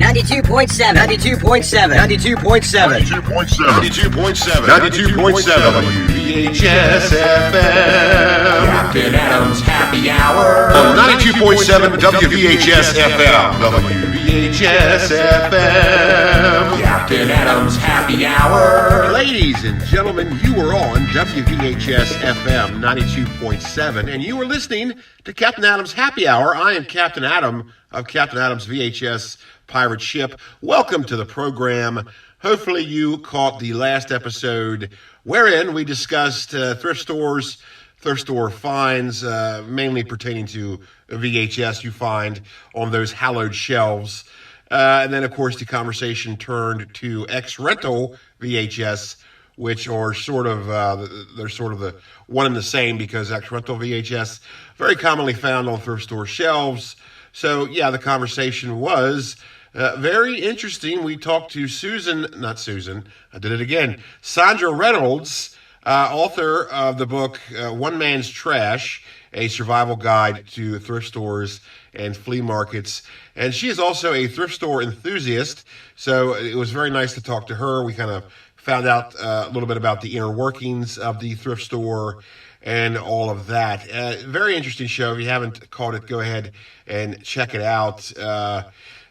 92.7. 92.7. 92.7. 92.7. 92.7. WVHS FM. Captain Adams Happy Hour. On 92.7 WVHS FM. WVHS FM. Captain Adams Happy Hour. Ladies and gentlemen, you are on WVHS FM 92.7, and you are listening to Captain Adams Happy Hour. I am Captain Adam of Captain Adams VHS Pirate Ship. Welcome to the program. Hopefully you caught the last episode wherein we discussed thrift store finds, mainly pertaining to VHS you find on those hallowed shelves. And then, of course, the conversation turned to ex-rental VHS, which are sort of the one and the same, because ex-rental VHS very commonly found on thrift store shelves. So, yeah, the conversation was very interesting. We talked to Sandra Reynolds, author of the book One Man's Trash, a survival guide to thrift stores and flea markets. And she is also a thrift store enthusiast, so it was very nice to talk to her. We kind of found out a little bit about the inner workings of the thrift store and all of that. Very interesting show. If you haven't caught it, go ahead and check it out.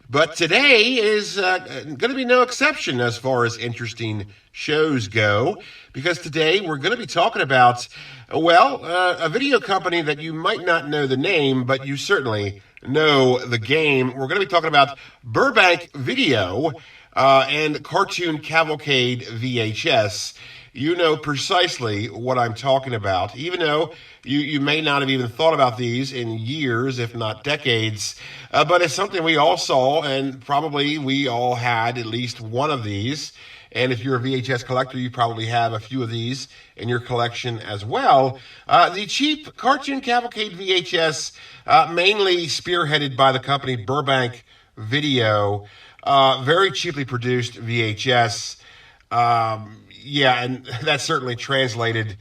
But today is going to be no exception as far as interesting shows go, because today we're going to be talking about, a video company that you might not know the name, but you certainly know the game. We're going to be talking about Burbank Video and Cartoon Cavalcade VHS. You know precisely what I'm talking about, even though you may not have even thought about these in years, if not decades. But it's something we all saw, and probably we all had at least one of these. And if you're a VHS collector, you probably have a few of these in your collection as well. The cheap Cartoon Cavalcade VHS, mainly spearheaded by the company Burbank Video, very cheaply produced VHS. And that certainly translated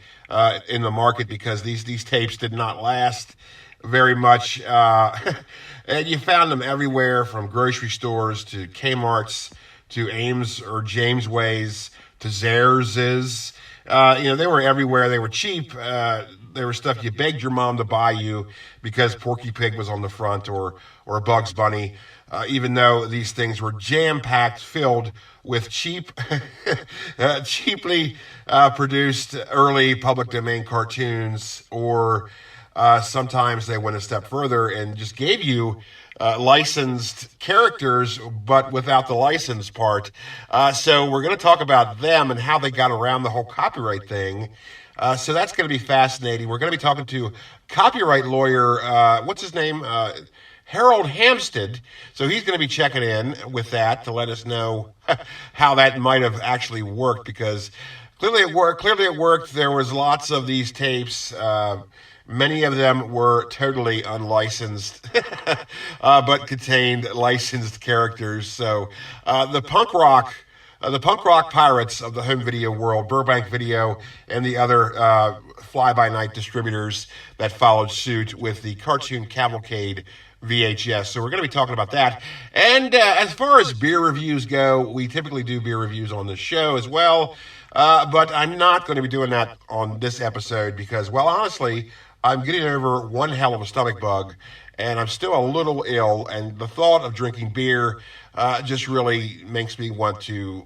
in the market, because these tapes did not last very much. And you found them everywhere, from grocery stores to Kmart's to Ames or Jamesways to Zehrs'. They were everywhere. They were cheap. They were stuff you begged your mom to buy you because Porky Pig was on the front, or Bugs Bunny, even though these things were jam-packed, filled with cheaply produced early public domain cartoons, or sometimes they went a step further and just gave you licensed characters, but without the license part. So we're going to talk about them and how they got around the whole copyright thing. So that's going to be fascinating. We're going to be talking to copyright lawyer, what's his name? Harold Hampstead. So he's going to be checking in with that to let us know how that might have actually worked, because clearly it worked. There was lots of these tapes. Many of them were totally unlicensed, but contained licensed characters. So the punk rock pirates of the home video world, Burbank Video, and the other fly-by-night distributors that followed suit with the Cartoon Cavalcade VHS. So we're going to be talking about that. And as far as beer reviews go, we typically do beer reviews on the show as well. But I'm not going to be doing that on this episode because, well, honestly, I'm getting over one hell of a stomach bug, and I'm still a little ill, and the thought of drinking beer just really makes me want to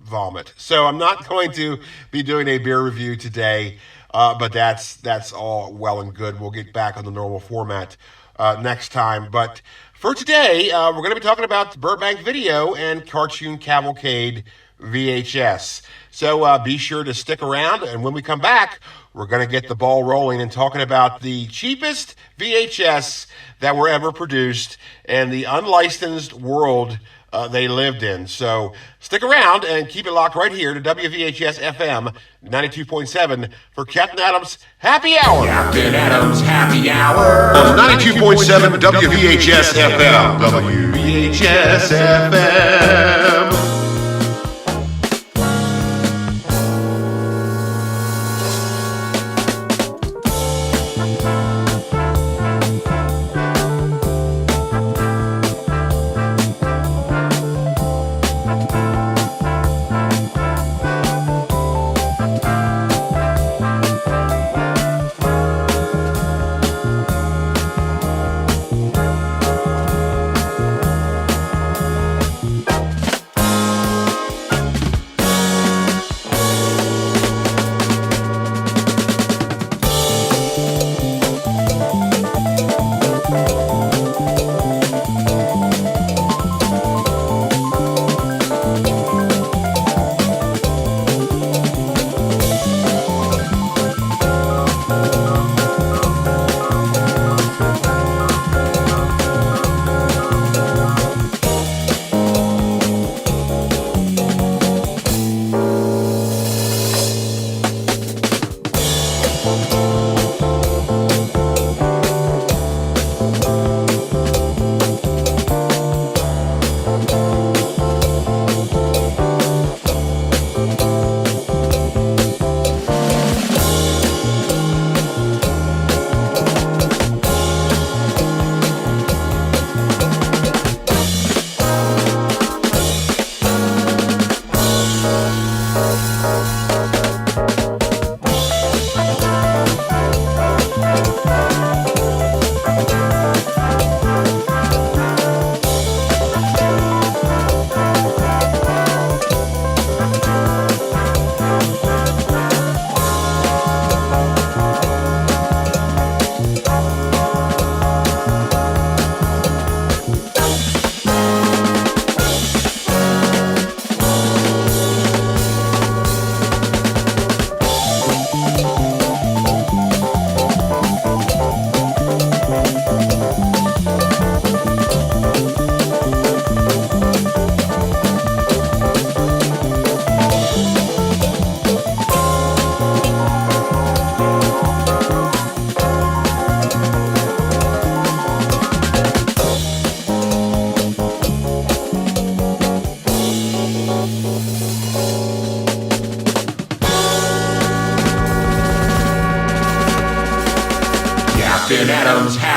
vomit. So I'm not going to be doing a beer review today, but that's all well and good. We'll get back on the normal format next time. But for today, we're going to be talking about Burbank Video and Cartoon Cavalcade VHS. So be sure to stick around, and when we come back, we're going to get the ball rolling and talking about the cheapest VHS that were ever produced and the unlicensed world they lived in. So stick around and keep it locked right here to WVHS FM 92.7 for Captain Adams Happy Hour. Captain Adams Happy Hour. On 92.7 WVHS FM. WVHS FM.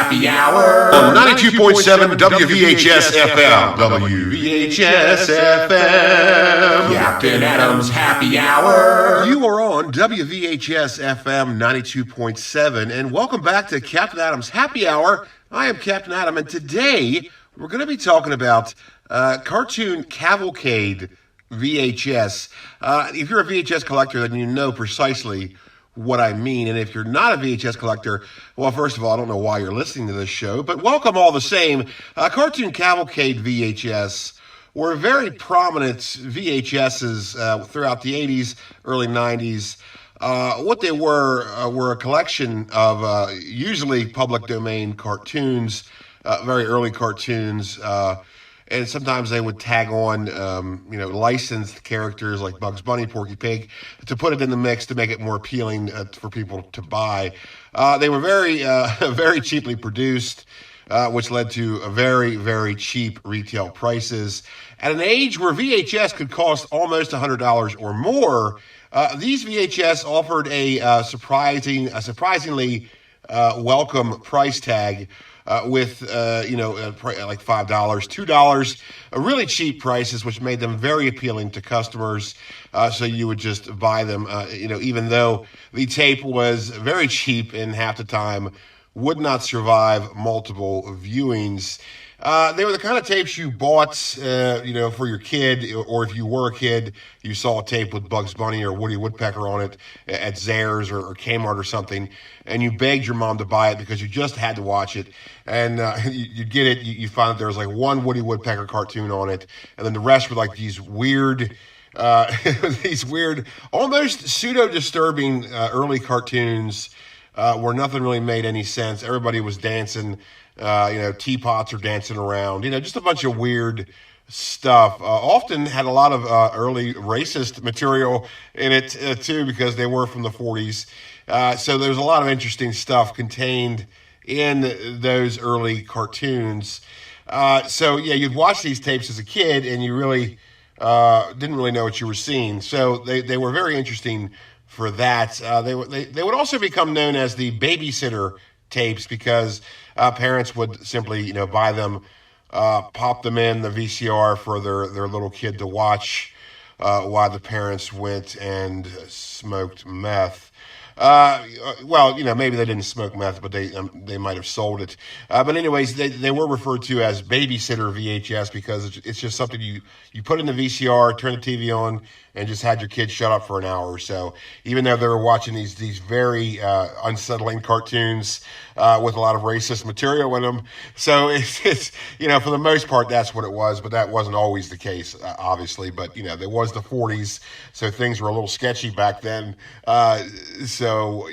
Happy Hour. On 92.7 WVHS FM. WVHS FM. Captain Adams Happy Hour. You are on WVHS FM 92.7, and welcome back to Captain Adams Happy Hour. I am Captain Adam, and today we're going to be talking about Cartoon Cavalcade VHS. If you're a VHS collector, then you know precisely what I mean. And if you're not a VHS collector, well, first of all, I don't know why you're listening to this show, but welcome all the same. Cartoon Cavalcade VHS were very prominent VHSs throughout the 80s, early 90s. What they were a collection of usually public domain cartoons, very early cartoons, and sometimes they would tag on, licensed characters like Bugs Bunny, Porky Pig, to put it in the mix to make it more appealing for people to buy. They were very, very cheaply produced, which led to very, very cheap retail prices. At an age where VHS could cost almost $100 or more, these VHS offered a surprisingly welcome price tag. With like $5, $2, really cheap prices, which made them very appealing to customers. So you would just buy them, even though the tape was very cheap and half the time would not survive multiple viewings. They were the kind of tapes you bought, for your kid, or if you were a kid, you saw a tape with Bugs Bunny or Woody Woodpecker on it at Zayre's or Kmart or something, and you begged your mom to buy it because you just had to watch it. And you'd get it, you find that there was like one Woody Woodpecker cartoon on it, and then the rest were like these weird, almost pseudo-disturbing early cartoons where nothing really made any sense. Everybody was dancing. Teapots are dancing around, just a bunch of weird stuff. Often had a lot of early racist material in it, too, because they were from the 40s. So there's a lot of interesting stuff contained in those early cartoons. You'd watch these tapes as a kid, and you really didn't really know what you were seeing. So they were very interesting for that. They would also become known as the babysitter tapes because parents would simply, buy them, pop them in the VCR for their little kid to watch while the parents went and smoked meth. Maybe they didn't smoke meth, but they might have sold it. But anyways, they were referred to as babysitter VHS because it's just something you put in the VCR, turn the TV on, and just had your kids shut up for an hour or so. Even though they were watching these very unsettling cartoons with a lot of racist material in them. So it's for the most part that's what it was, but that wasn't always the case, obviously. But there was the 40s, so things were a little sketchy back then. So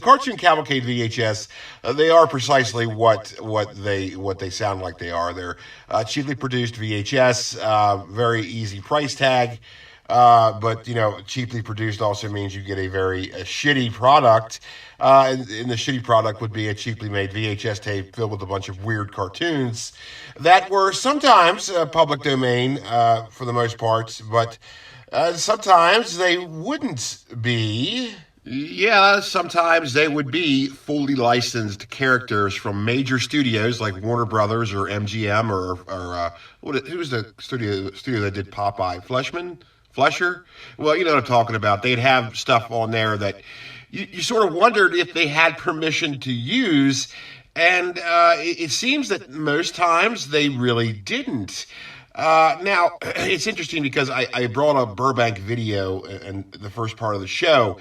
Cartoon Cavalcade VHS, they are precisely what they sound like they are. They're cheaply produced VHS, very easy price tag. But cheaply produced also means you get a very shitty product. And the shitty product would be a cheaply made VHS tape filled with a bunch of weird cartoons that were sometimes public domain for the most part, but sometimes they wouldn't be. Yeah, sometimes they would be fully licensed characters from major studios like Warner Brothers or MGM or who was the studio that did Popeye? Flesher? Well, you know what I'm talking about. They'd have stuff on there that you sort of wondered if they had permission to use, and it seems that most times they really didn't. Now, it's interesting because I brought up Burbank Video in the first part of the show.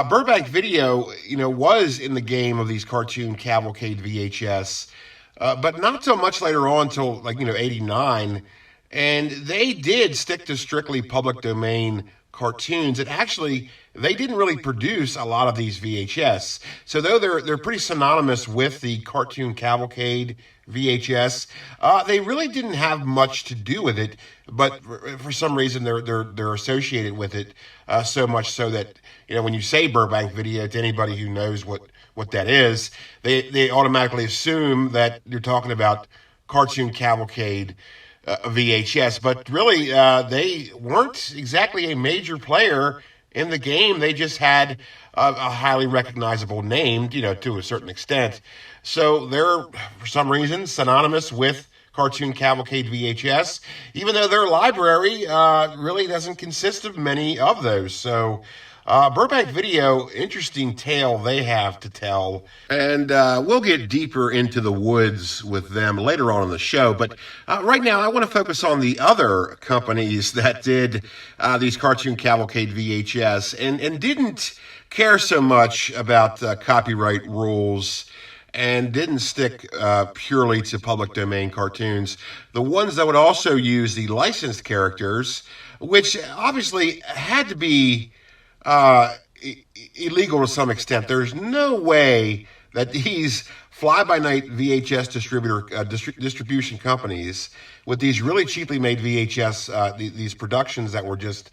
Burbank Video, was in the game of these Cartoon Cavalcade VHS, but not so much later on until 89. And they did stick to strictly public domain cartoons. And actually, they didn't really produce a lot of these VHS. So though they're pretty synonymous with the Cartoon Cavalcade VHS, they really didn't have much to do with it. But for some reason, they're associated with it so much so that when you say Burbank Video to anybody who knows what that is, they automatically assume that you're talking about Cartoon Cavalcade VHS, but really they weren't exactly a major player in the game. They just had a highly recognizable name, to a certain extent. So they're, for some reason, synonymous with Cartoon Cavalcade VHS, even though their library really doesn't consist of many of those. So Burbank Video, interesting tale they have to tell. And we'll get deeper into the woods with them later on in the show. But right now, I want to focus on the other companies that did these Cartoon Cavalcade VHS and didn't care so much about copyright rules and didn't stick purely to public domain cartoons. The ones that would also use the licensed characters, which obviously had to be illegal to some extent. There's no way that these fly-by-night VHS distribution companies with these really cheaply made VHS, these productions that were just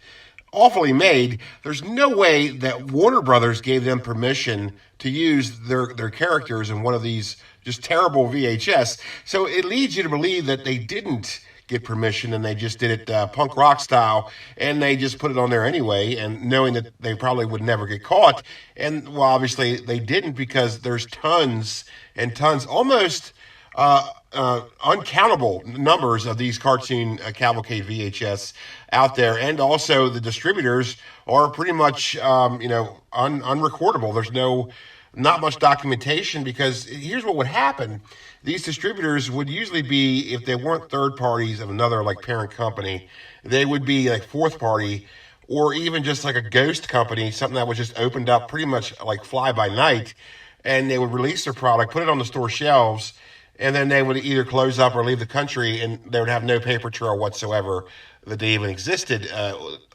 awfully made, there's no way that Warner Brothers gave them permission to use their characters in one of these just terrible VHS. So it leads you to believe that they didn't get permission and they just did it punk rock style, and they just put it on there anyway, and knowing that they probably would never get caught. And well, obviously they didn't, because there's tons and tons, almost uncountable numbers of these Cartoon Cavalcade VHS out there, and also the distributors are pretty much unrecordable. There's not much documentation, because here's what would happen. These distributors would usually be, if they weren't third parties of another like parent company, they would be like fourth party, or even just like a ghost company, something that was just opened up pretty much like fly by night, and they would release their product, put it on the store shelves, and then they would either close up or leave the country, and they would have no paper trail whatsoever that they even existed.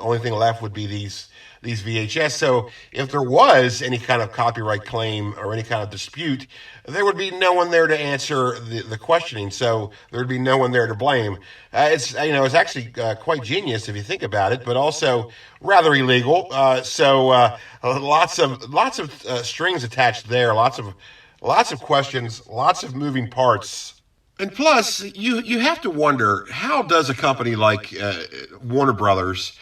Only thing left would be these VHS. So if there was any kind of copyright claim or any kind of dispute, there would be no one there to answer the questioning. So there would be no one there to blame. It's actually quite genius if you think about it, but also rather illegal. So lots of strings attached there. Lots of questions. Lots of moving parts. And plus, you have to wonder, how does a company like Warner Brothers,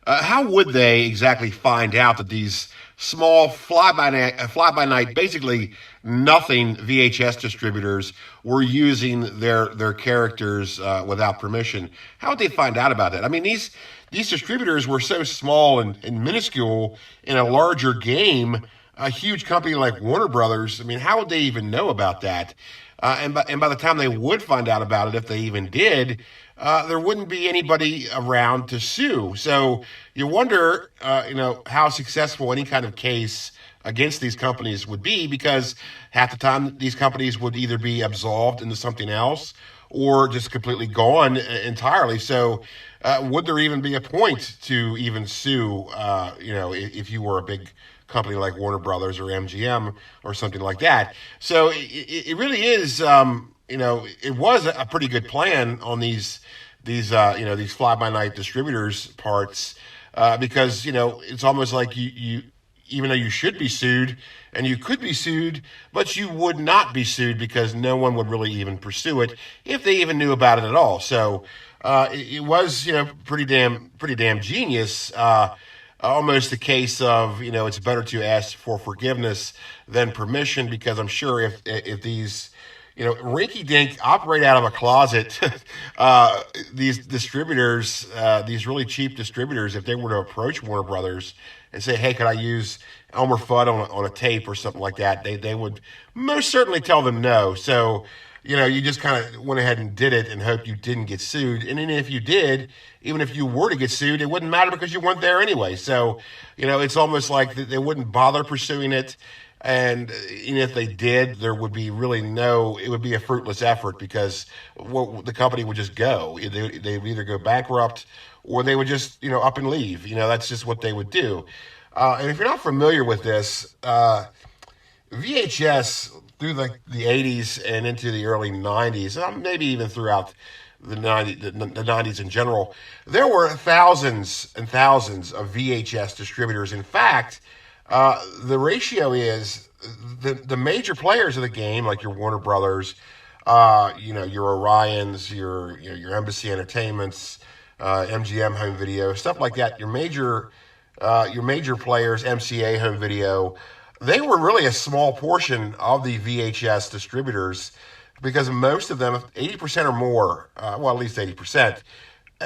how would they exactly find out that these small fly-by-night, basically nothing VHS distributors were using their characters without permission? How would they find out about that? I mean, these distributors were so small and minuscule in a larger game. A huge company like Warner Brothers, I mean, how would they even know about that? And by the time they would find out about it, if they even did, there wouldn't be anybody around to sue. So you wonder, how successful any kind of case against these companies would be, because half the time these companies would either be absolved into something else or just completely gone entirely. So would there even be a point to even sue, if you were a big company like Warner Brothers or MGM or something like that? So it really is, it was a pretty good plan on these fly-by-night distributors' parts, because it's almost like you even though you should be sued and you could be sued, but you would not be sued because no one would really even pursue it if they even knew about it at all. So it was pretty damn genius. Almost a case of, it's better to ask for forgiveness than permission, because I'm sure if these, rinky-dink operate out of a closet, these distributors, these really cheap distributors, if they were to approach Warner Brothers and say, hey, could I use Elmer Fudd on a tape or something like that, they would most certainly tell them no. So, you just kind of went ahead and did it and hoped you didn't get sued. And then if you did, even if you were to get sued, it wouldn't matter because you weren't there anyway. So, it's almost like they wouldn't bother pursuing it. And even if they did, there would be really it would be a fruitless effort, because the company would just go. They would either go bankrupt or they would just, up and leave. That's just what they would do. And if you're not familiar with this, VHS through the 80s and into the early 90s, maybe even throughout the 90s in general, there were thousands and thousands of VHS distributors. In fact, the ratio is the major players of the game, like your Warner Brothers, your Orions, your Embassy Entertainments, MGM Home Video, stuff like that, your major your major players, MCA, Home Video, they were really a small portion of the VHS distributors because most of them, 80% or more, well, at least 80%,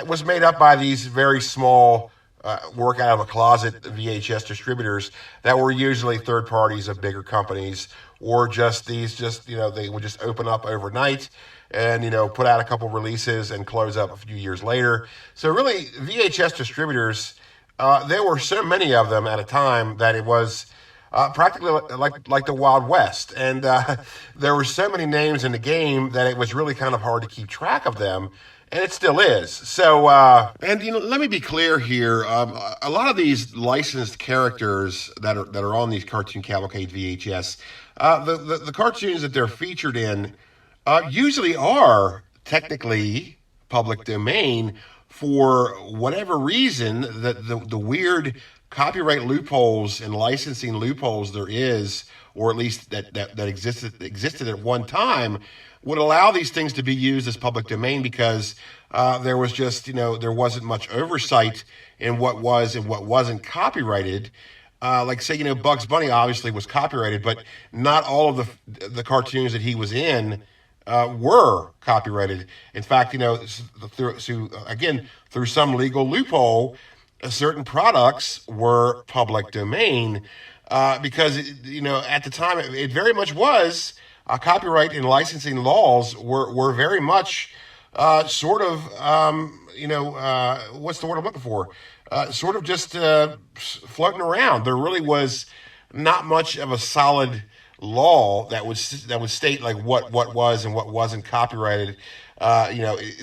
was made up by these very small work out of a closet VHS distributors that were usually third parties of bigger companies, or they would just open up overnight and put out a couple releases and close up a few years later. So really, VHS distributors, there were so many of them at a time that it was practically like the Wild West, and there were so many names in the game that it was really kind of hard to keep track of them. And it still is. So, and let me be clear here. A lot of these licensed characters that are on these Cartoon Cavalcade VHS, the cartoons that they're featured in, usually are technically public domain for whatever reason. The weird copyright loopholes and licensing loopholes there is, or at least that existed at one time, would allow these things to be used as public domain because there was just, there wasn't much oversight in what was and what wasn't copyrighted. Like say, Bugs Bunny obviously was copyrighted, but not all of the cartoons that he was in were copyrighted. In fact, through some legal loophole, certain products were public domain because, at the time it very much was. Copyright and licensing laws were very much what's the word I'm looking for? Sort of just floating around. There really was not much of a solid law that would state like what was and what wasn't copyrighted.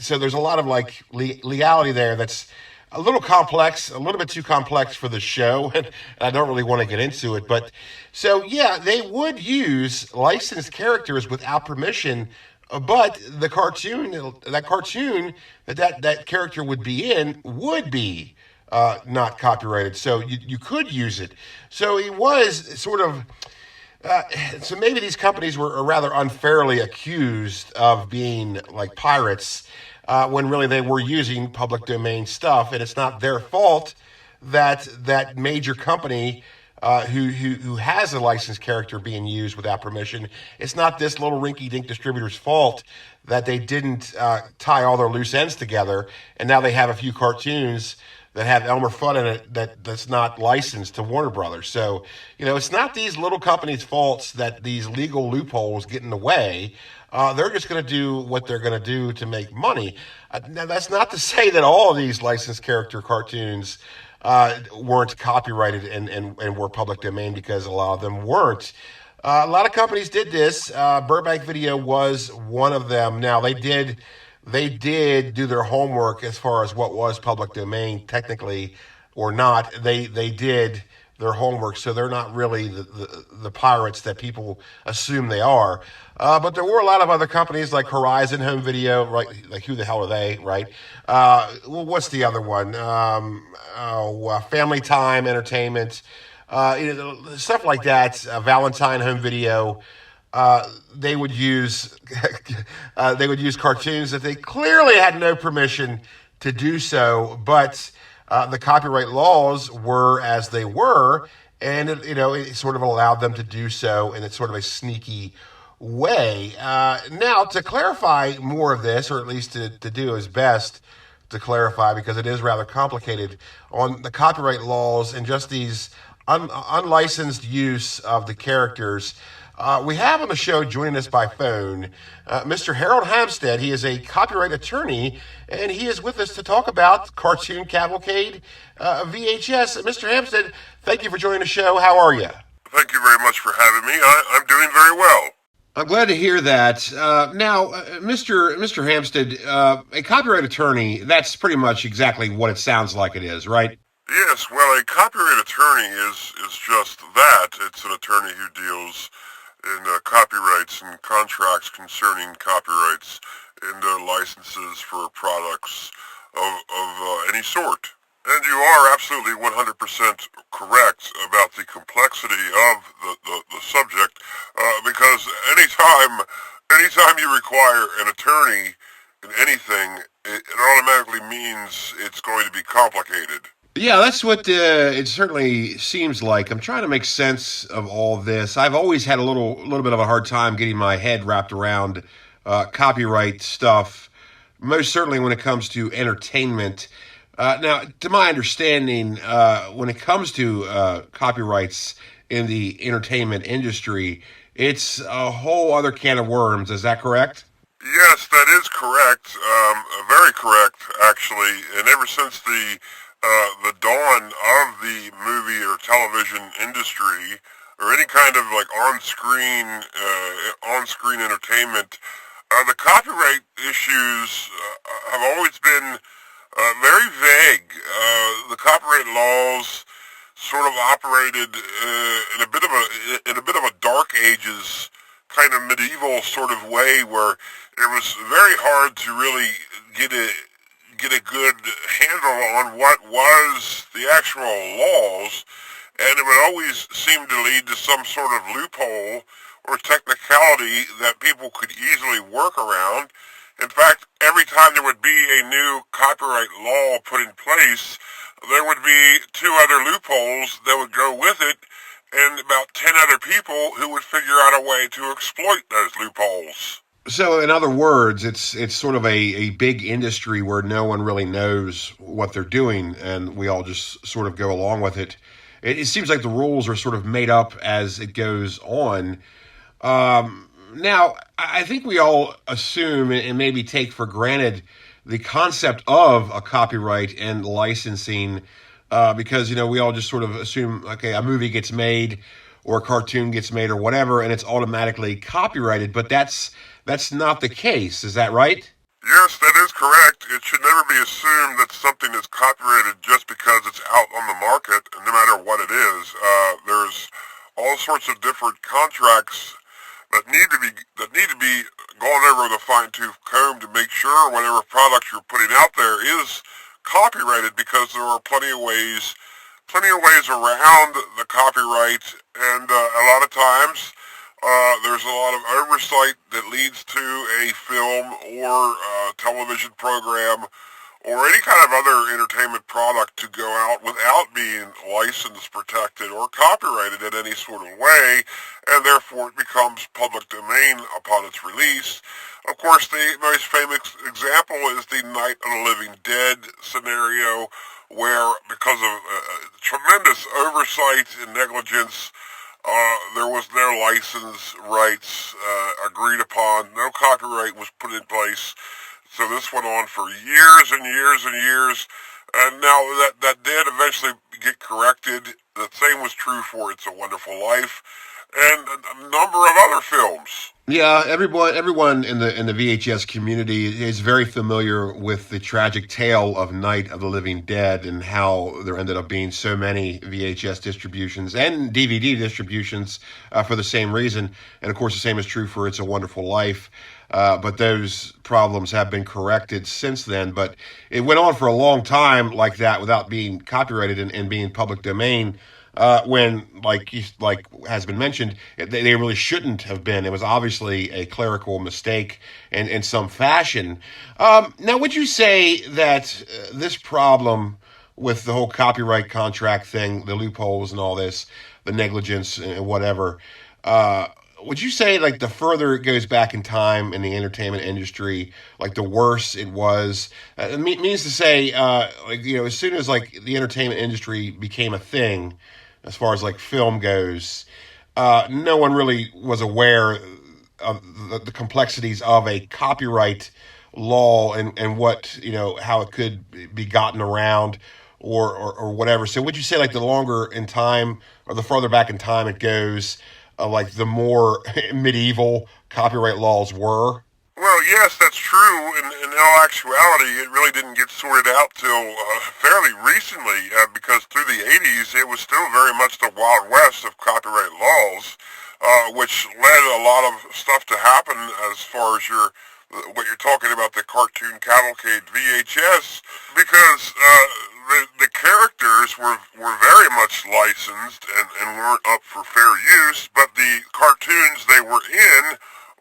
So there's a lot of like legality there that's a little complex, a little bit too complex for the show, and I don't really want to get into it. But so yeah, they would use licensed characters without permission, but the cartoon that character would be in would be not copyrighted, so you could use it. So it was sort of. So maybe these companies were rather unfairly accused of being like pirates when really they were using public domain stuff, and it's not their fault that major company who has a licensed character being used without permission. It's not this little rinky-dink distributor's fault that they didn't tie all their loose ends together, and now they have a few cartoons that have Elmer Fudd in it that's not licensed to Warner Brothers. So, it's not these little companies' faults that these legal loopholes get in the way. They're just going to do what they're going to do to make money. Now, that's not to say that all of these licensed character cartoons weren't copyrighted and were public domain, because a lot of them weren't. A lot of companies did this. Burbank Video was one of them. Now, they did do their homework as far as what was public domain, technically or not. They did their homework, so they're not really the pirates that people assume they are. But there were a lot of other companies like Horizon Home Video, right? Like, who the hell are they, right? What's the other one? Family Time Entertainment, stuff like that. Valentine Home Video. They would use cartoons that they clearly had no permission to do so, but the copyright laws were as they were, and it sort of allowed them to do so in sort of a sneaky way. Now, to clarify more of this, or at least to do his best to clarify, because it is rather complicated, on the copyright laws and just these unlicensed use of the characters. We have on the show, joining us by phone, Mr. Harold Hampstead. He is a copyright attorney, and he is with us to talk about Cartoon Cavalcade VHS. Mr. Hampstead, thank you for joining the show. How are you? Thank you very much for having me. I'm doing very well. I'm glad to hear that. Now, Mr. Hampstead, a copyright attorney, that's pretty much exactly what it sounds like it is, right? Yes, well, a copyright attorney is just that. It's an attorney who deals in copyrights and contracts concerning copyrights and licenses for products of any sort. And you are absolutely 100% correct about the complexity of the subject, because anytime you require an attorney in anything, it automatically means it's going to be complicated. Yeah, that's what it certainly seems like. I'm trying to make sense of all this. I've always had a little bit of a hard time getting my head wrapped around copyright stuff, most certainly when it comes to entertainment. Now, to my understanding, when it comes to copyrights in the entertainment industry, it's a whole other can of worms. Is that correct? Yes, that is correct. Very correct, actually. And ever since the dawn of the movie or television industry, or any kind of like on-screen entertainment, the copyright issues have always been very vague. The copyright laws sort of operated in a bit of a dark ages kind of medieval sort of way where it was very hard to really get a good handle on what was the actual laws, and it would always seem to lead to some sort of loophole or technicality that people could easily work around. In fact, every time there would be a new copyright law put in place, there would be two other loopholes that would go with it, and about 10 other people who would figure out a way to exploit those loopholes. So, in other words, it's sort of a big industry where no one really knows what they're doing, and we all just sort of go along with it. It seems like the rules are sort of made up as it goes on. Now, I think we all assume and maybe take for granted the concept of a copyright and licensing, because we all just sort of assume, okay, a movie gets made or a cartoon gets made or whatever, and it's automatically copyrighted. But that's not the case. Is that right? Yes, that is correct. It should never be assumed that something is copyrighted just because it's out on the market, no matter what it is. There's all sorts of different contracts that need to be gone over with a fine-tooth comb to make sure whatever product you're putting out there is copyrighted, because there are plenty of ways around the copyright, and a lot of times there's a lot of oversight that leads to a film or television program or any kind of other entertainment product to go out without being licensed, protected, or copyrighted in any sort of way, and therefore it becomes public domain upon its release. Of course, the most famous example is the Night of the Living Dead scenario, where because of tremendous oversight and negligence, there was no license rights agreed upon, no copyright was put in place. So this went on for years and years and years, and now that did eventually get corrected. The same was true for It's a Wonderful Life and a number of other films. Yeah, everyone in the VHS community is very familiar with the tragic tale of Night of the Living Dead and how there ended up being so many VHS distributions and DVD distributions for the same reason. And of course, the same is true for It's a Wonderful Life. But those problems have been corrected since then. But it went on for a long time like that without being copyrighted and being public domain. When, like has been mentioned, they really shouldn't have been. It was obviously a clerical mistake in some fashion. Now, would you say that this problem with the whole copyright contract thing, the loopholes and all this, the negligence and whatever, would you say like the further it goes back in time in the entertainment industry, like the worse it was? It means to say, as soon as like the entertainment industry became a thing, as far as like film goes, no one really was aware of the complexities of a copyright law and what how it could be gotten around or whatever. So would you say like the longer in time or the farther back in time it goes, like the more medieval copyright laws were? Well, yes, that's true. In all actuality, it really didn't get sorted out till fairly recently, because through the 80s, it was still very much the Wild West of copyright laws, which led a lot of stuff to happen as far as what you're talking about, the Cartoon Cavalcade VHS, because the characters were very much licensed and weren't up for fair use, but the cartoons they were in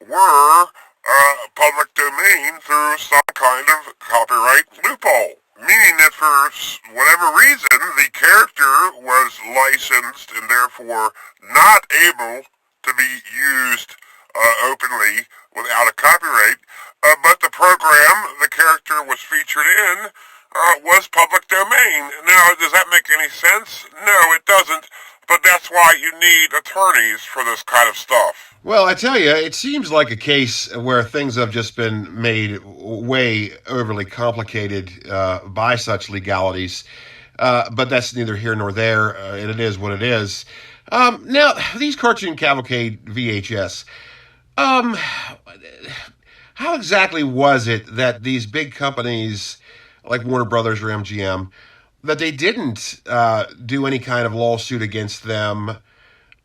were public domain through some kind of copyright loophole, meaning meaning that for whatever reason, the character was licensed and therefore not able to be used openly without a copyright, but the program the character was featured in was public domain. Now, does that make any sense? No, it doesn't, but that's why you need attorneys for this kind of stuff. Well, I tell you, it seems like a case where things have just been made way overly complicated by such legalities. But that's neither here nor there, and it is what it is. Now, these Cartoon Cavalcade VHS, how exactly was it that these big companies like Warner Brothers or MGM, that they didn't do any kind of lawsuit against them,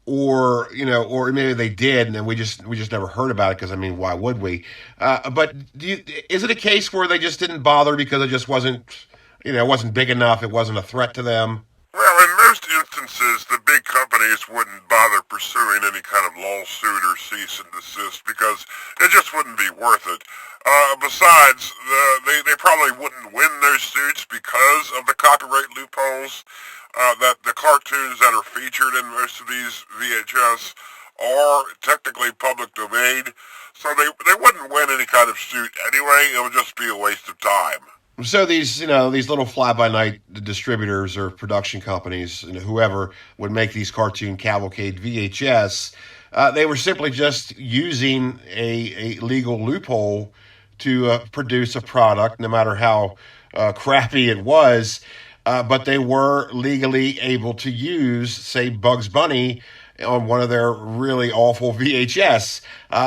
or or maybe they did and we just never heard about it, because I mean, why would we? But is it a case where they just didn't bother because it just wasn't, it wasn't big enough, it wasn't a threat to them? Well, in most instances, the big companies wouldn't bother pursuing any kind of lawsuit or cease and desist because it just wouldn't be worth it. Besides, they probably wouldn't win those suits because of the copyright loopholes. That the cartoons that are featured in most of these VHS are technically public domain, so they wouldn't win any kind of suit anyway. It would just be a waste of time. So these little fly-by-night distributors or production companies, whoever would make these Cartoon Cavalcade VHS, they were simply just using a legal loophole to produce a product, no matter how crappy it was. But they were legally able to use, say, Bugs Bunny on one of their really awful VHS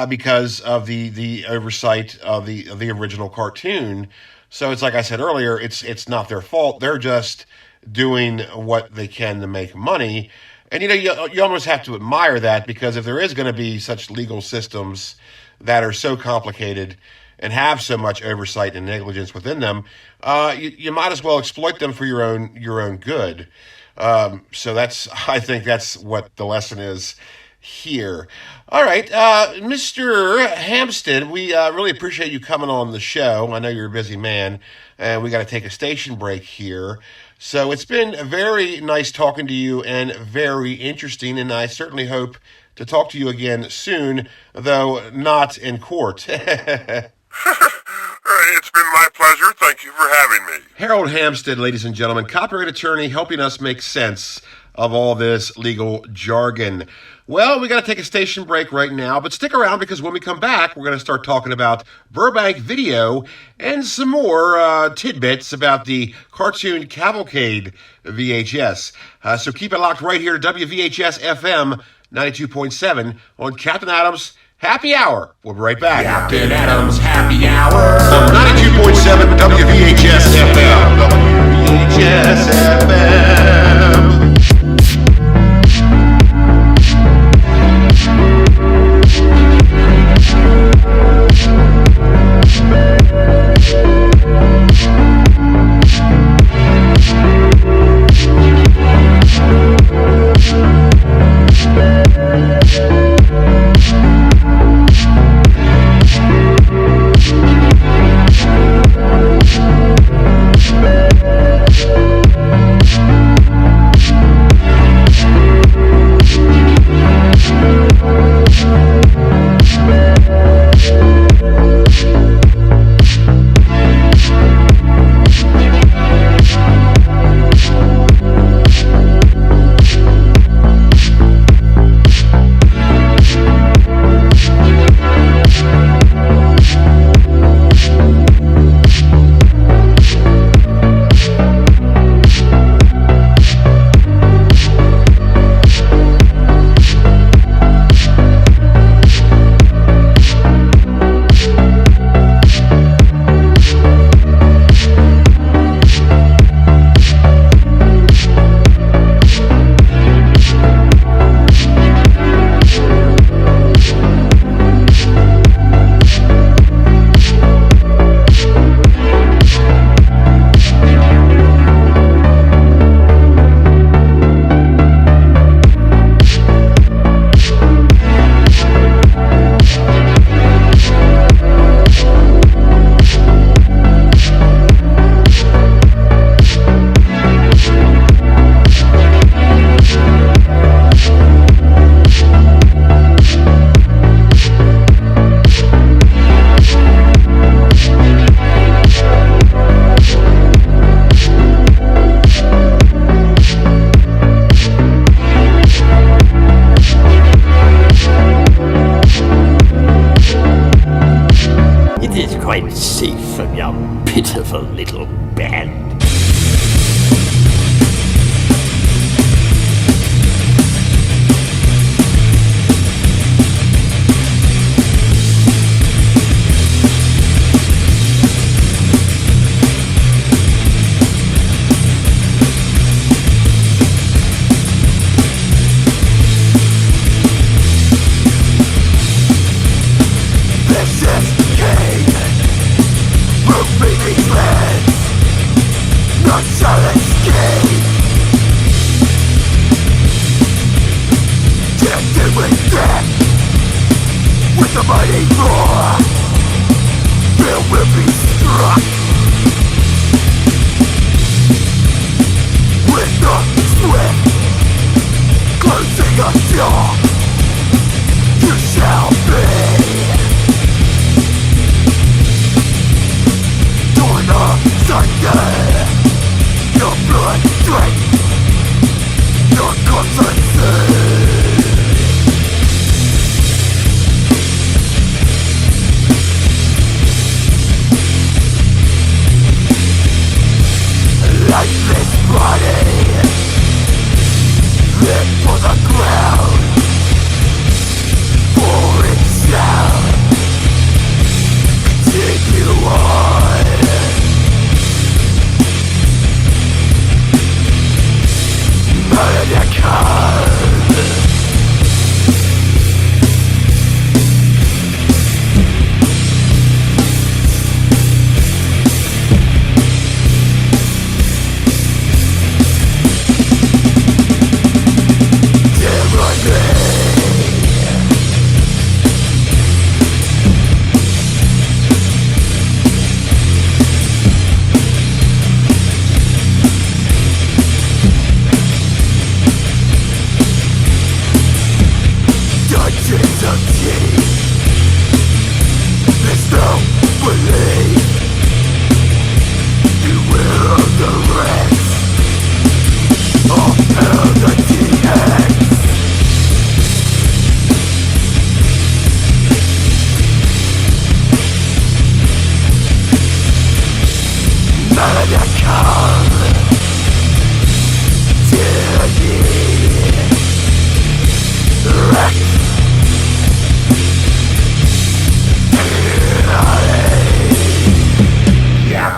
because of the oversight of the original cartoon. So it's like I said earlier, it's not their fault. They're just doing what they can to make money. And you almost have to admire that, because if there is going to be such legal systems that are so complicated and have so much oversight and negligence within them, you might as well exploit them for your own good. So I think that's what the lesson is here. All right, Mr. Hampstead, we really appreciate you coming on the show. I know you're a busy man, and we got to take a station break here. So it's been very nice talking to you and very interesting, and I certainly hope to talk to you again soon, though not in court. It's been my pleasure. Thank you for having me. Harold Hampstead, ladies and gentlemen, copyright attorney, helping us make sense of all this legal jargon. Well, we got to take a station break right now, but stick around, because when we come back, we're going to start talking about Burbank Video and some more tidbits about the Cartoon Cavalcade VHS. So keep it locked right here to WVHS FM 92.7 on Captain Adams Happy Hour. We'll be right back. Captain Adams Happy Hour. On 92.7 WVHS FM. WVHS FM.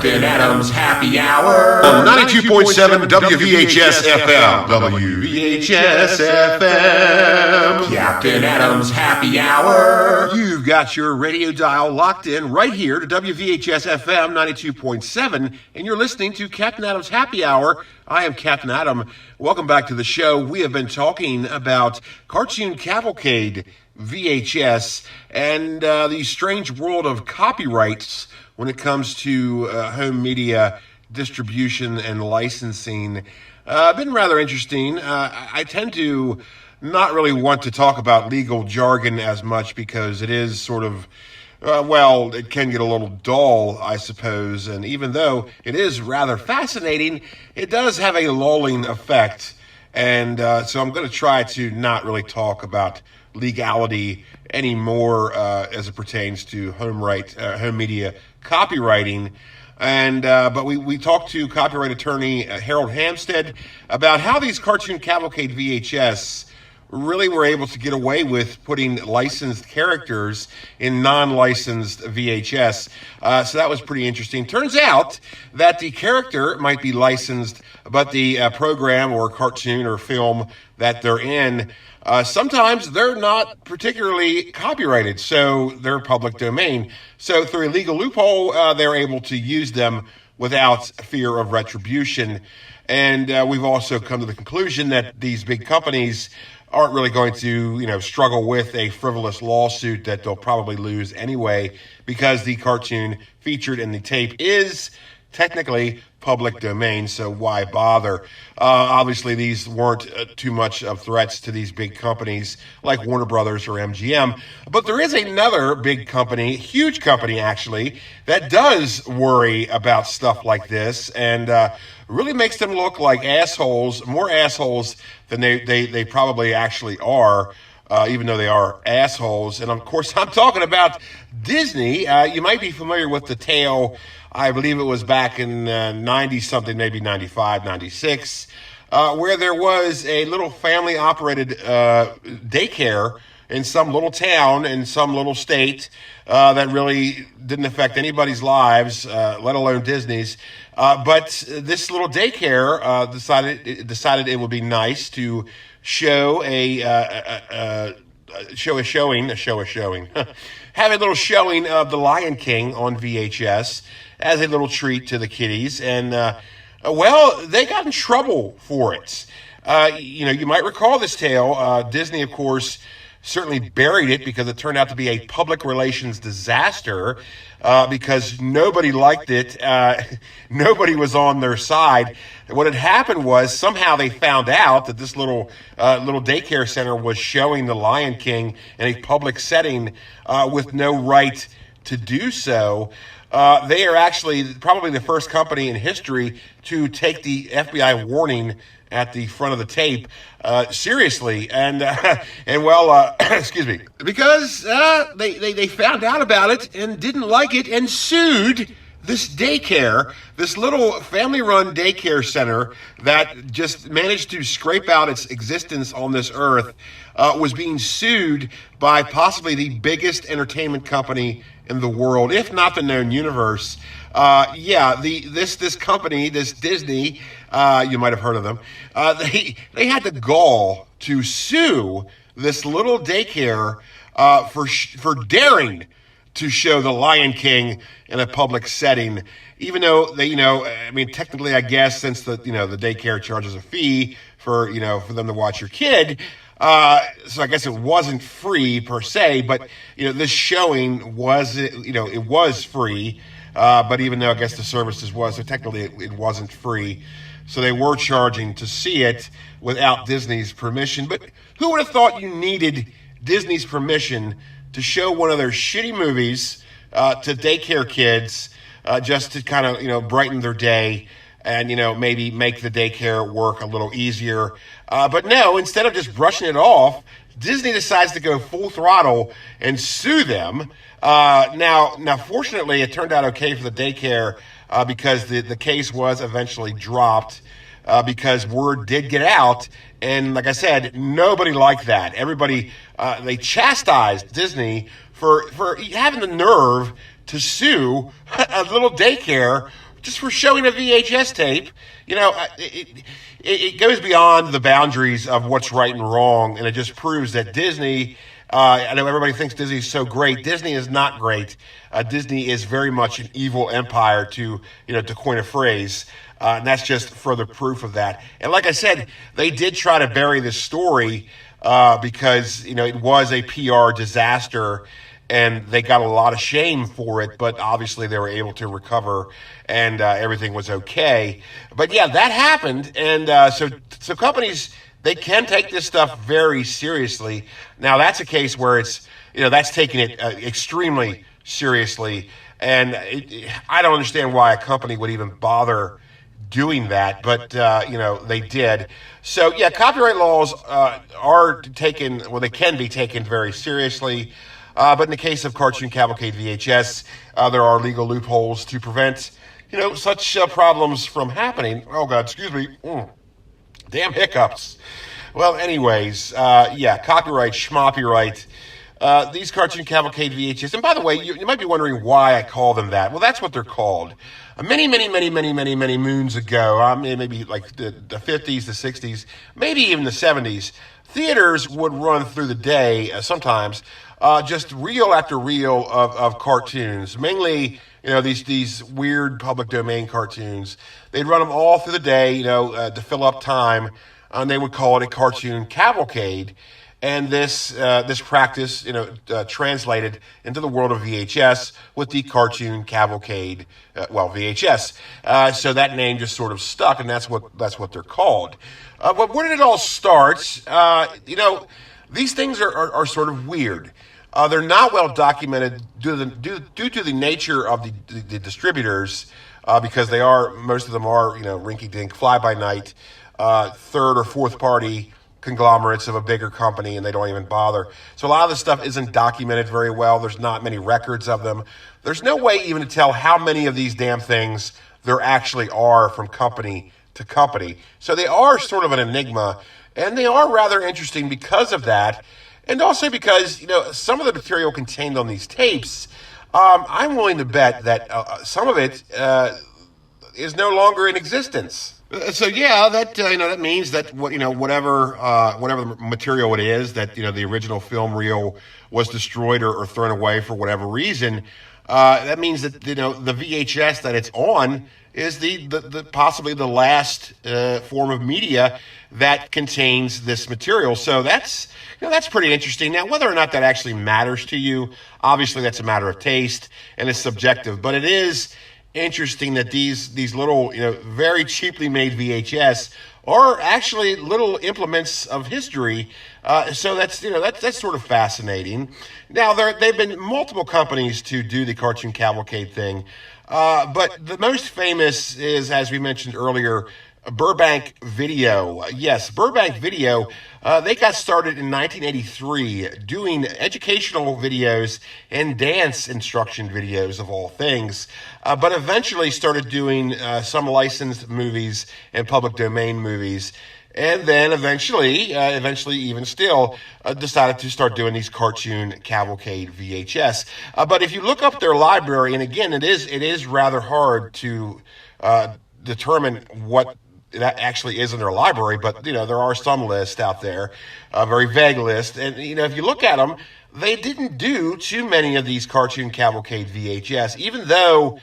Captain Adams Happy Hour. 92.7 WVHS FM. WVHS FM. Captain Adams Happy Hour. You've got your radio dial locked in right here to WVHS FM 92.7, and you're listening to Captain Adams Happy Hour. I am Captain Adam. Welcome back to the show. We have been talking about Cartoon Cavalcade VHS and the strange world of copyrights when it comes to home media distribution and licensing. Been rather interesting. I tend to not really want to talk about legal jargon as much because it is sort of, it can get a little dull, I suppose. And even though it is rather fascinating, it does have a lulling effect. And so I'm going to try to not really talk about legality anymore as it pertains to home media copywriting. And but we talked to copyright attorney Harold Hampstead about how these Cartoon Cavalcade VHS really were able to get away with putting licensed characters in non-licensed VHS. So that was pretty interesting. Turns out that the character might be licensed, but the program or cartoon or film that they're in, sometimes they're not particularly copyrighted, so they're public domain. So through a legal loophole, they're able to use them without fear of retribution. And we've also come to the conclusion that these big companies aren't really going to, struggle with a frivolous lawsuit that they'll probably lose anyway, because the cartoon featured in the tape is technically public domain, so why bother? Obviously, these weren't too much of threats to these big companies like Warner Brothers or MGM. But there is another big company, huge company actually, that does worry about stuff like this and really makes them look like assholes, more assholes than they probably actually are. Even though they are assholes. And of course, I'm talking about Disney. You might be familiar with the tale, I believe it was back in 90-something, maybe 95, 96, where there was a little family-operated daycare in some little town in some little state that really didn't affect anybody's lives, let alone Disney's. But this little daycare decided it would be nice to show have a little showing of The Lion King on VHS as a little treat to the kiddies. And Well, they got in trouble for it. You might recall this tale. Disney, of course, certainly buried it because it turned out to be a public relations disaster because nobody liked it. Nobody was on their side. What had happened was somehow they found out that this little daycare center was showing The Lion King in a public setting with no right to do so. They are actually probably the first company in history to take the FBI warning at the front of the tape seriously, excuse me, because they found out about it and didn't like it and sued this daycare, this little family-run daycare center that just managed to scrape out its existence on this earth, was being sued by possibly the biggest entertainment company in the world, if not the known universe. This company, this Disney, you might have heard of them. They had the gall to sue this little daycare for daring to show The Lion King in a public setting, even though technically, I guess, since the daycare charges a fee for them to watch your kid. So I guess it wasn't free per se, but this showing was it was free, but even though I guess the services was, so technically it wasn't free. So they were charging to see it without Disney's permission. But who would have thought you needed Disney's permission to show one of their shitty movies to daycare kids just to kind of brighten their day and maybe make the daycare work a little easier. But no, instead of just brushing it off, Disney decides to go full throttle and sue them. Now, fortunately, it turned out okay for the daycare because the case was eventually dropped because word did get out. And like I said, nobody liked that. Everybody, they chastised Disney for having the nerve to sue a little daycare just for showing a VHS tape. It goes beyond the boundaries of what's right and wrong, and it just proves that Disney, I know everybody thinks Disney is so great. Disney is not great. Disney is very much an evil empire, to coin a phrase. And that's just further proof of that. And like I said, they did try to bury this story because, it was a PR disaster and they got a lot of shame for it, but obviously they were able to recover and everything was okay. But yeah, that happened. And so companies, they can take this stuff very seriously. Now that's a case where it's, that's taking it extremely seriously. And I don't understand why a company would even bother doing that, but they did. So yeah, copyright laws are taken, well, they can be taken very seriously. But in the case of Cartoon Cavalcade VHS, there are legal loopholes to prevent, such problems from happening. Oh God, excuse me. Damn hiccups. Well, anyways, copyright, schmopyright. These Cartoon Cavalcade VHS, and by the way, you might be wondering why I call them that. Well, that's what they're called. Many moons ago, maybe like the 50s, the 60s, maybe even the 70s, theaters would run through the day sometimes just reel after reel of cartoons, mainly these weird public domain cartoons. They'd run them all through the day, to fill up time, and they would call it a cartoon cavalcade. And this practice, translated into the world of VHS with the Cartoon Cavalcade, VHS. So that name just sort of stuck, and that's what they're called. But where did it all start? These things are sort of weird. They're not well documented due to the nature of the distributors, because most of them are rinky-dink, fly-by-night, third or fourth party conglomerates of a bigger company, and they don't even bother. So a lot of this stuff isn't documented very well. There's not many records of them. There's no way even to tell how many of these damn things there actually are from company to company. So they are sort of an enigma, and they are rather interesting because of that, and also because some of the material contained on these tapes, I'm willing to bet that some of it is no longer in existence. So yeah, that means that whatever the material it is that the original film reel was destroyed or thrown away for whatever reason, That means that the VHS that it's on is the possibly the last form of media that contains this material. So that's that's pretty interesting. Now, whether or not that actually matters to you, obviously that's a matter of taste and it's subjective. But it is interesting that these little very cheaply made VHS are actually little implements of history. So that's sort of fascinating. Now they've been multiple companies to do the Cartoon Cavalcade thing, but the most famous is, as we mentioned earlier, Burbank Video. Yes, Burbank Video. They got started in 1983 doing educational videos and dance instruction videos of all things, but eventually started doing some licensed movies and public domain movies. And then eventually even still, decided to start doing these Cartoon Cavalcade VHS. But if you look up their library, and again, it is rather hard to determine what that actually is in their library, but there are some lists out there, a very vague list, and if you look at them, they didn't do too many of these Cartoon Cavalcade VHS, even though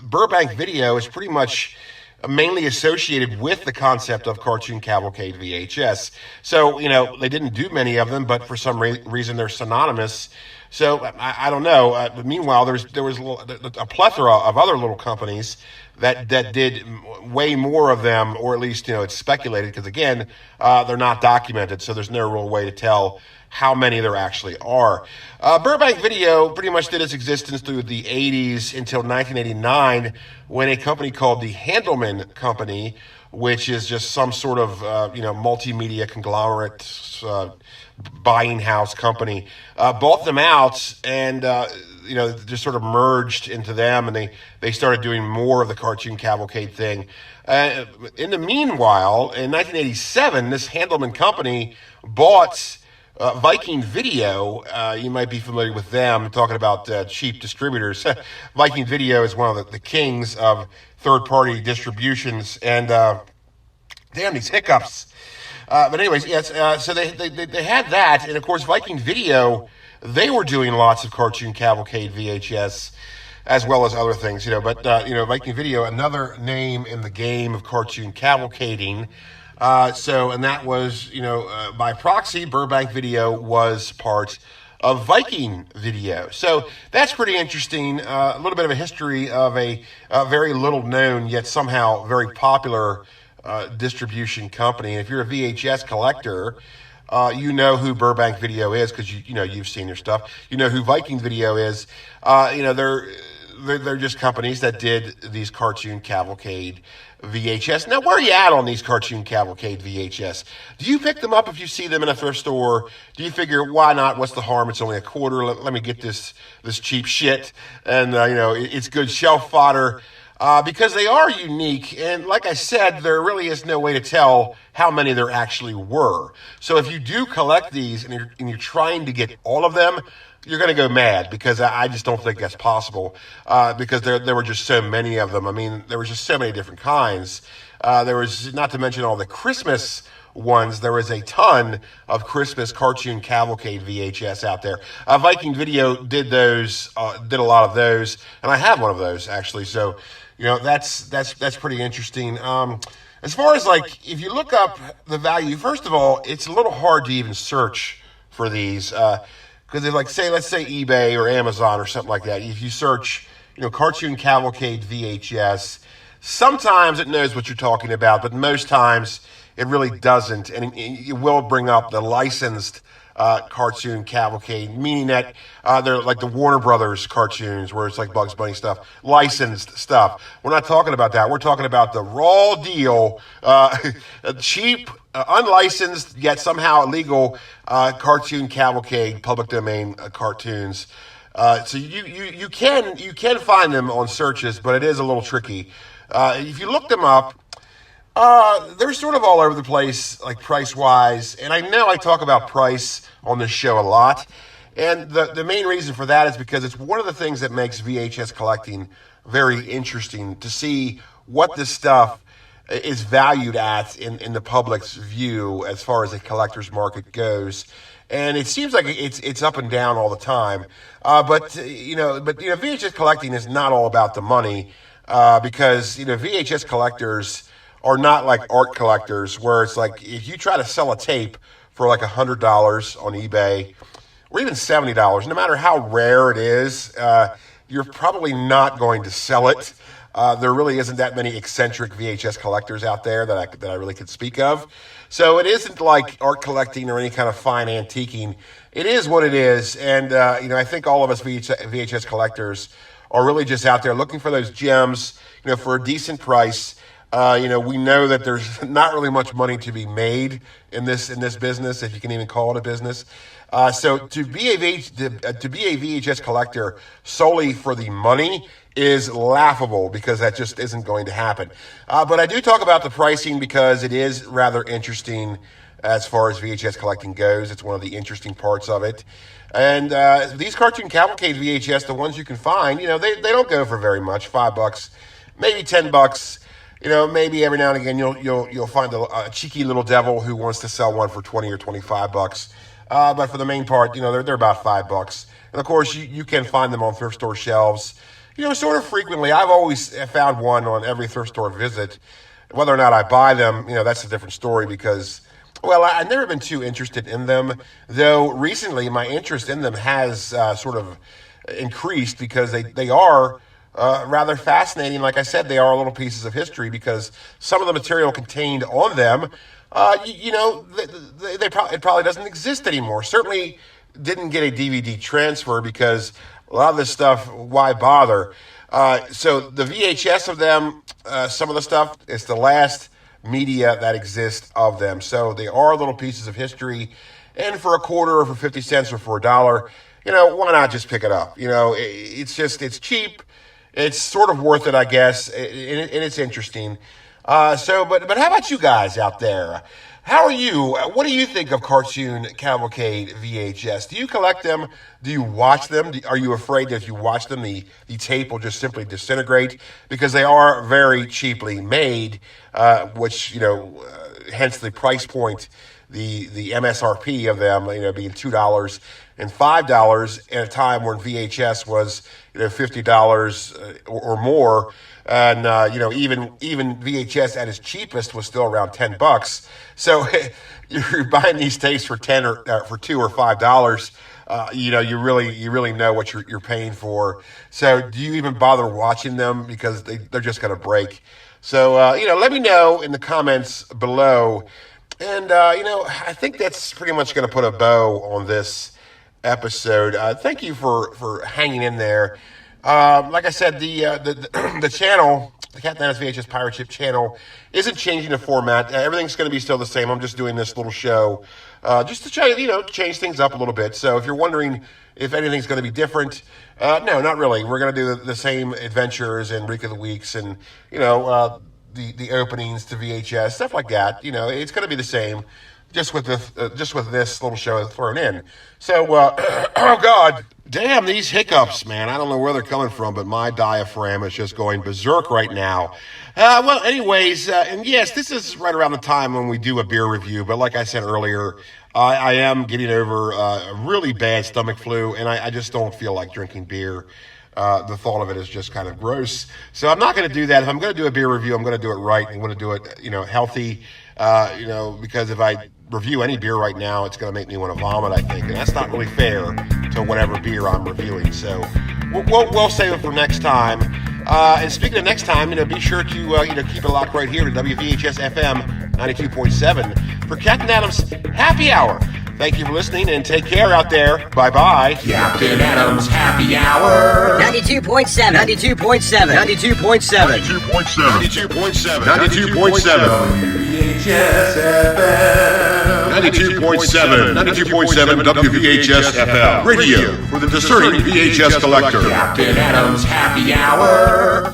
Burbank Video is pretty much mainly associated with the concept of Cartoon Cavalcade VHS. So they didn't do many of them, but for some reason they're synonymous. So I don't know. But meanwhile, there was a plethora of other little companies that did way more of them, or at least it's speculated, because again, they're not documented, so there's no real way to tell how many there actually are. Burbank Video pretty much did its existence through the 80s until 1989, when a company called the Handelman Company, which is just some sort of multimedia conglomerate buying house company, bought them out and just sort of merged into them, and they started doing more of the Cartoon Cavalcade thing. In the meanwhile, in 1987, this Handelman Company bought Viking Video. You might be familiar with them, talking about cheap distributors. Viking Video is one of the kings of third-party distributions, and damn, these hiccups. But anyways, yes, so they had that, and of course Viking Video, they were doing lots of Cartoon Cavalcade VHS, as well as other things, but Viking Video, another name in the game of cartoon cavalcading. And that was, by proxy, Burbank Video was part of Viking Video. So that's pretty interesting. A little bit of a history of a very little known, yet somehow very popular distribution company. And if you're a VHS collector, you know who Burbank Video is, because you've seen their stuff. You know who Viking Video is. They're just companies that did these Cartoon Cavalcade VHS. Now, where are you at on these Cartoon Cavalcade VHS? Do you pick them up if you see them in a thrift store? Do you figure, why not? What's the harm? It's only a quarter. Let me get this cheap shit, and it's good shelf fodder. Because they are unique, and like I said, there really is no way to tell how many there actually were. So if you do collect these and you're trying to get all of them, you're going to go mad, because I just don't think that's possible, because there were just so many of them. I mean, there were just so many different kinds. There was, not to mention all the Christmas ones, there was a ton of Christmas Cartoon Cavalcade VHS out there. Viking Video did those, did a lot of those, and I have one of those actually. So, that's pretty interesting. As far as if you look up the value, first of all, it's a little hard to even search for these, because they're let's say eBay or Amazon or something like that. If you search, Cartoon Cavalcade VHS, sometimes it knows what you're talking about, but most times it really doesn't, and it will bring up the licensed Cartoon Cavalcade, meaning that they're like the Warner Brothers cartoons, where it's like Bugs Bunny stuff, licensed stuff. We're not talking about that. We're talking about the raw deal, cheap, unlicensed, yet somehow illegal Cartoon Cavalcade, public domain cartoons. So you can find them on searches, but it is a little tricky. If you look them up, they're sort of all over the place, like price-wise, and I know I talk about price on this show a lot, and the main reason for that is because it's one of the things that makes VHS collecting very interesting, to see what this stuff is valued at in the public's view as far as a collector's market goes. and it seems like it's up and down all the time. But VHS collecting is not all about the money, because VHS collectors are not like art collectors, where it's like if you try to sell a tape for like $100 on eBay, or even $70, no matter how rare it is, you're probably not going to sell it. There really isn't that many eccentric VHS collectors out there that I really could speak of. So it isn't like art collecting or any kind of fine antiquing. It is what it is, and I think all of us VHS collectors are really just out there looking for those gems, for a decent price. We know that there's not really much money to be made in this business, if you can even call it a business. So to be a VHS collector solely for the money is laughable, because that just isn't going to happen. But I do talk about the pricing because it is rather interesting as far as VHS collecting goes. It's one of the interesting parts of it. And these Cartoon Cavalcade VHS, the ones you can find, they don't go for very much, $5, maybe $10. Maybe every now and again you'll find a cheeky little devil who wants to sell one for $20 or $25. But for the main part, they're about $5. And of course, you can find them on thrift store shelves, sort of frequently. I've always found one on every thrift store visit. Whether or not I buy them, that's a different story, because, well, I've never been too interested in them, though recently my interest in them has sort of increased, because they are rather fascinating. Like I said, they are little pieces of history, because some of the material contained on them, it probably doesn't exist anymore. Certainly didn't get a DVD transfer, because a lot of this stuff, why bother? So the VHS of them, some of the stuff, it's the last media that exists of them. So they are little pieces of history, and for a quarter or for 50 cents or for $1, why not just pick it up? It's cheap. It's sort of worth it, I guess, and it's interesting. But how about you guys out there? How are you? What do you think of Cartoon Cavalcade VHS? Do you collect them? Do you watch them? Are you afraid that if you watch them, the tape will just simply disintegrate? Because they are very cheaply made, which, hence the price point, the MSRP of them, being $2 and $5 at a time when VHS was, $50 or more. And, even VHS at its cheapest was still around $10. So you're buying these tapes for $10 or for $2 or $5. You really know what you're paying for. So do you even bother watching them, because they're just going to break? So, let me know in the comments below. And, I think that's pretty much going to put a bow on this episode. Thank you for hanging in there. Like I said, the channel, the Captain Adams VHS Pirate Ship channel, isn't changing the format. Everything's going to be still the same. I'm just doing this little show just to try to, change things up a little bit. So if you're wondering if anything's going to be different, no, not really. We're going to do the same adventures and Week of the Weeks and, the openings to VHS, stuff like that. It's going to be the same, just with this little show thrown in. So, oh God, damn these hiccups, man. I don't know where they're coming from, but my diaphragm is just going berserk right now. Well, anyways, and yes, this is right around the time when we do a beer review, but like I said earlier, I am getting over a really bad stomach flu, and I just don't feel like drinking beer. The thought of it is just kind of gross. So I'm not going to do that. If I'm going to do a beer review, I'm going to do it right. I'm going to do it, healthy, because if I review any beer right now, it's going to make me want to vomit, I think. And that's not really fair to whatever beer I'm reviewing. So we'll save it for next time. And speaking of next time, be sure to, keep it locked right here to WVHS FM 92.7 for Captain Adams Happy Hour. Thank you for listening, and take care out there. Bye-bye. Captain Adams Happy Hour. 92.7. 92.7. 92.7. 92.7. 92.7. VHS FM. 92.7. 92.7 WVHS FM. Radio for the discerning VHS collector. Captain Adams Happy Hour.